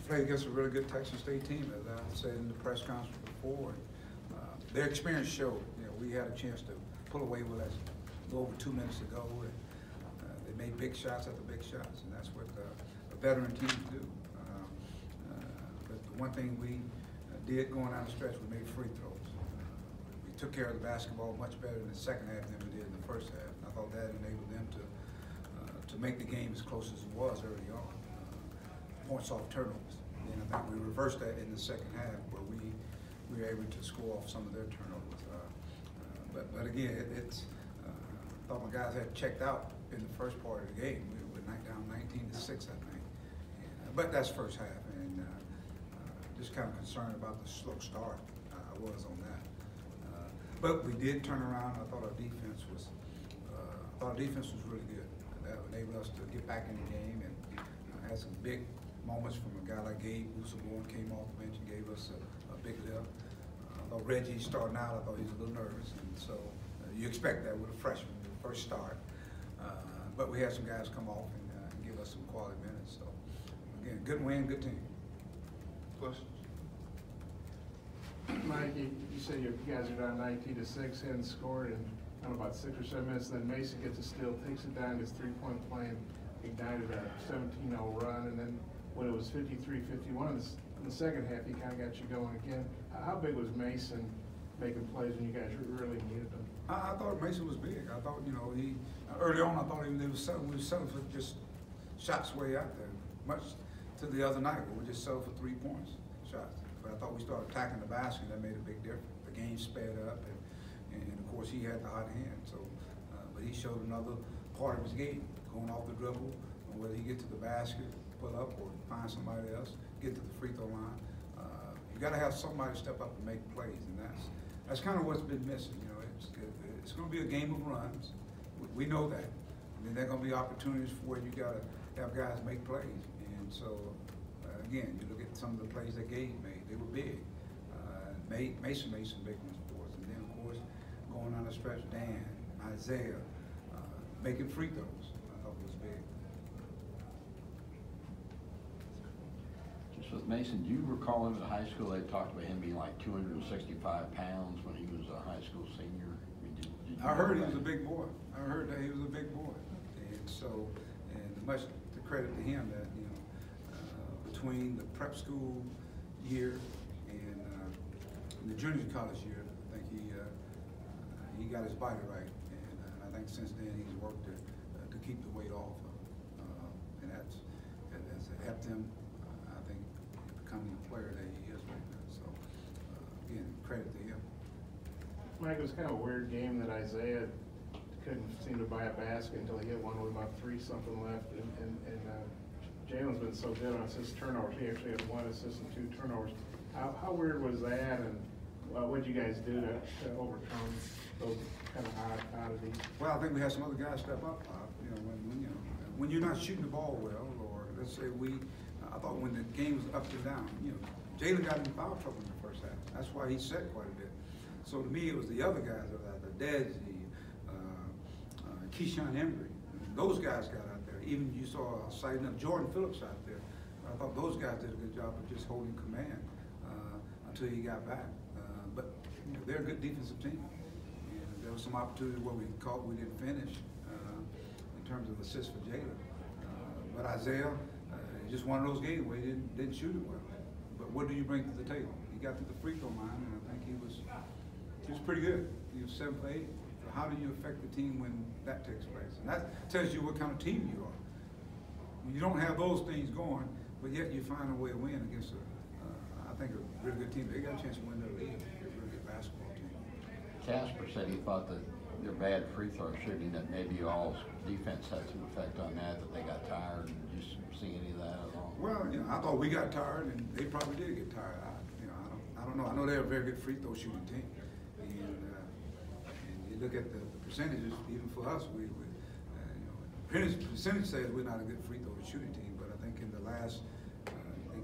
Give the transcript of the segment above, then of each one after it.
played against a really good Texas State team, as I said in the press conference before. Their experience showed. We had a chance to pull away with us a little over 2 minutes ago. And, they made big shots after big shots, and that's what a veteran teams do. But the one thing we did going down the stretch, we made free throws. We took care of the basketball much better in the second half than we did in the first half. And I thought that enabled them to make the game as close as it was early on. Points off turnovers. And I think we reversed that in the second half, where we were able to score off some of their turnovers. But again, I thought my guys had checked out in the first part of the game. We were down 19-6, I think. But that's first half, and just kind of concerned about the slow start. I was on that. But we did turn around. I thought our defense was really good. That enabled us to get back in the game and had some big moments from a guy like Gabe Usaborn came off the bench and gave us a big lift. I thought Reggie starting out, I thought he was a little nervous, and so you expect that with a freshman, first start. But we had some guys come off and give us some quality minutes. So again, good win, good team. Questions? Mike, you said you guys are down 19-6, hadn't scored in about 6 or 7 minutes. Then Mason gets a steal, takes it down, gets 3-point play, and ignited a 17-0 run. And then when it was 53-51 in the second half, he kind of got you going again. How big was Mason making plays when you guys really needed them? I thought Mason was big. I thought, he early on, I thought we was settling for just shots way out there, much to the other night where we just settled for 3 points shots. But I thought we started attacking the basket. That made a big difference. The game sped up, and of course he had the hot hand. So, but he showed another part of his game, going off the dribble, whether he get to the basket, pull up, or find somebody else, get to the free throw line. You got to have somebody step up and make plays, and that's kind of what's been missing. It's going to be a game of runs. We know that. And then there are going to be opportunities for where you got to have guys make plays. And so, again, you look at some of the plays that Gabe made. They were big. Mason made some big ones for us. And then, of course, going on the stretch, Dan, Isaiah, making free throws, I thought was big. Just with Mason, do you recall him at high school, they talked about him being like 265 pounds when he was a high school senior? I heard he was a big boy. I heard that he was a big boy. And so, and much to credit to him that, between the prep school year and the junior college year, I think he got his body right. And I think since then he's worked to keep the weight off. And that's helped him, I think, becoming the player that he is right now. So, again, credit to him. Mike, it was kind of a weird game that Isaiah couldn't seem to buy a basket until he hit one with about 3-something left, and Jalen's been so good on assist turnovers. He actually had 1 assist and 2 turnovers. How weird was that, and what did you guys do to overcome those kind of oddities? Well, I think we had some other guys step up. When you're not shooting the ball well, or let's say I thought when the game was up and down, Jalen got in foul trouble in the first half. That's why he set quite a bit. So to me, it was the other guys that were out there, Desi, Keyshawn Embry. Those guys got out there. Even you saw citing up Jordan Phillips out there. I thought those guys did a good job of just holding command until he got back. But they're a good defensive team. And there was some opportunity where we didn't finish in terms of assists for Jalen. But Isaiah, just one of those games where he didn't shoot it well. But what do you bring to the table? He got to the free throw line, and I think he was pretty good. He was 7 for 8. So how do you affect the team when that takes place? And that tells you what kind of team you are. When you don't have those things going, but yet you find a way to win against I think a really good team. They got a chance to win their league. They're a really good basketball team. Casper said he thought that their bad free throw shooting, that maybe all defense had some effect on that they got tired. Did you see any of that at all? Well, I thought we got tired, and they probably did get tired. I don't know. I know they're a very good free throw shooting team. And you look at the percentages, even for us, percentage says we're not a good free throw shooting team, but I think in the last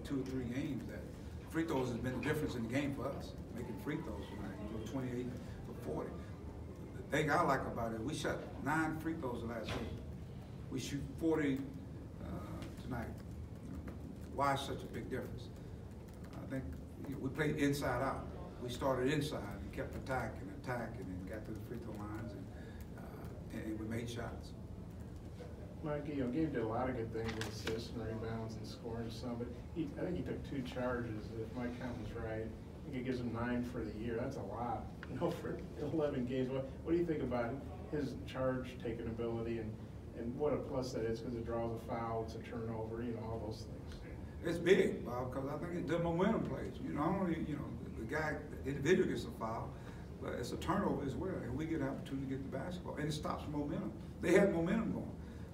2 or 3 games that free throws has been the difference in the game for us, making free throws tonight. 28 for 40. The thing I like about it, we shot 9 free throws the last game. We shoot 40 tonight. why it's such a big difference. I think we played inside out. We started inside and kept attacking and got to the free throw lines and we made shots. Mike, Gabe did a lot of good things with assists and rebounds and scoring some, but I think he took 2 charges, if my count was right. I think it gives him 9 for the year. That's a lot, for 11 games. What do you think about his charge taking ability and what a plus that is, because it draws a foul, it's a turnover, all those things. It's big, Bob, because I think it's the momentum plays. Not only, the guy, the individual gets a foul, but it's a turnover as well, and we get an opportunity to get the basketball, and it stops momentum. They had momentum going,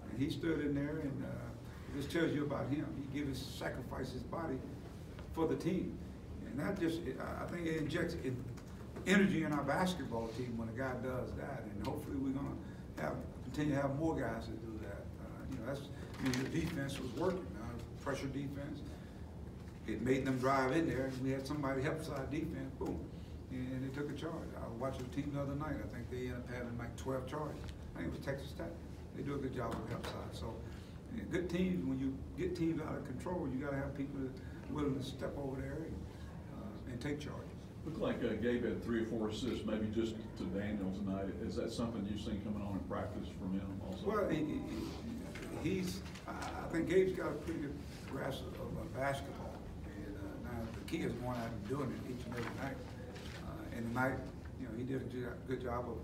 and he stood in there, and it just tells you about him. He sacrificed his body for the team, and that just, I think it injects energy in our basketball team when a guy does that, and hopefully we're going to continue to have more guys that do that. The defense was working, pressure defense. It made them drive in there, and we had somebody help side defense, boom, and they took a charge. I was watching the team the other night. I think they ended up having like 12 charges. I think it was Texas Tech. They do a good job with help side. So, good teams, when you get teams out of control, you got to have people that are willing to step over there and take charge. Looked like Gabe had 3 or 4 assists, maybe just to Daniel tonight. Is that something you've seen coming on in practice from him also? Well, I think Gabe's got a pretty good grasp of basketball. And now the key is going out and doing it each and every night. And tonight, he did a good job of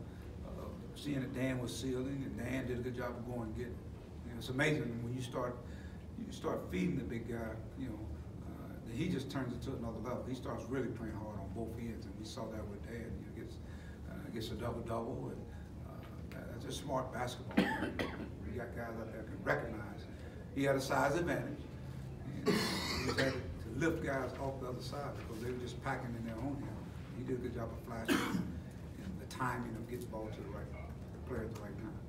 seeing that Dan was sealing, and Dan did a good job of going and getting it. It's amazing when you start feeding the big guy, he just turns it to another level. He starts really playing hard on both ends, and we saw that with Dan. Gets a double-double, and that's just smart basketball. We got guys out there who can recognize. He had a size advantage, and he had to lift guys off the other side because they were just packing in their own hand. He did a good job of flashing and the timing of getting the ball to the right player at the right time.